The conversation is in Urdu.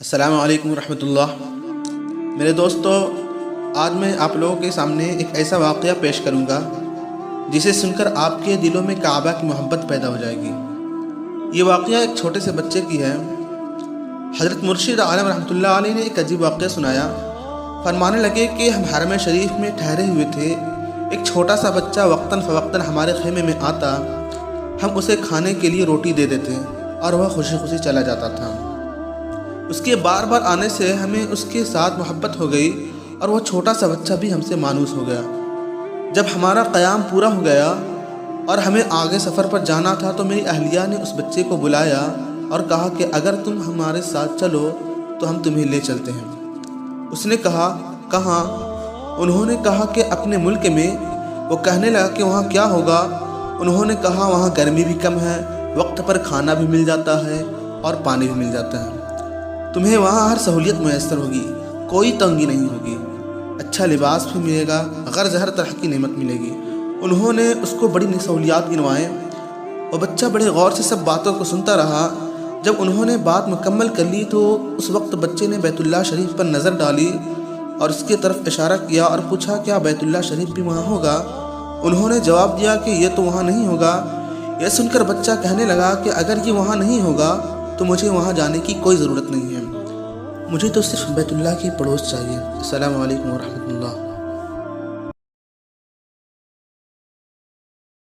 السلام علیکم ورحمۃ اللہ۔ میرے دوستو، آج میں آپ لوگوں کے سامنے ایک ایسا واقعہ پیش کروں گا جسے سن کر آپ کے دلوں میں کعبہ کی محبت پیدا ہو جائے گی۔ یہ واقعہ ایک چھوٹے سے بچے کی ہے۔ حضرت مرشد عالم رحمۃ اللہ علیہ نے ایک عجیب واقعہ سنایا۔ فرمانے لگے کہ ہم حرم شریف میں ٹھہرے ہوئے تھے، ایک چھوٹا سا بچہ وقتاً فوقتاً ہمارے خیمے میں آتا، ہم اسے کھانے کے لیے روٹی دے دیتے اور وہ خوشی خوشی چلا جاتا تھا۔ اس کے بار بار آنے سے ہمیں اس کے ساتھ محبت ہو گئی اور وہ چھوٹا سا بچہ بھی ہم سے مانوس ہو گیا۔ جب ہمارا قیام پورا ہو گیا اور ہمیں آگے سفر پر جانا تھا تو میری اہلیہ نے اس بچے کو بلایا اور کہا کہ اگر تم ہمارے ساتھ چلو تو ہم تمہیں لے چلتے ہیں۔ اس نے کہا، کہاں؟ انہوں نے کہا کہ اپنے ملک میں۔ وہ کہنے لگا کہ وہاں کیا ہوگا؟ انہوں نے کہا وہاں گرمی بھی کم ہے، وقت پر کھانا بھی مل جاتا ہے اور پانی بھی مل جاتا ہے۔ تمہیں وہاں ہر سہولیت میسر ہوگی، کوئی تنگی نہیں ہوگی، اچھا لباس بھی ملے گا، غرض ہر طرح کی نعمت ملے گی۔ انہوں نے اس کو بڑی سہولیات گنوائیں۔ وہ بچہ بڑے غور سے سب باتوں کو سنتا رہا۔ جب انہوں نے بات مکمل کر لی تو اس وقت بچے نے بیت اللہ شریف پر نظر ڈالی اور اس کی طرف اشارہ کیا اور پوچھا کیا بیت اللہ شریف بھی وہاں ہوگا؟ انہوں نے جواب دیا کہ یہ تو وہاں نہیں ہوگا۔ یہ سن کر بچہ کہنے لگا کہ اگر یہ وہاں نہیں ہوگا تو مجھے وہاں جانے کی کوئی ضرورت نہیں ہے، مجھے تو صرف بیت اللہ کی پڑوس چاہیے۔ السلام علیکم ورحمۃ اللہ۔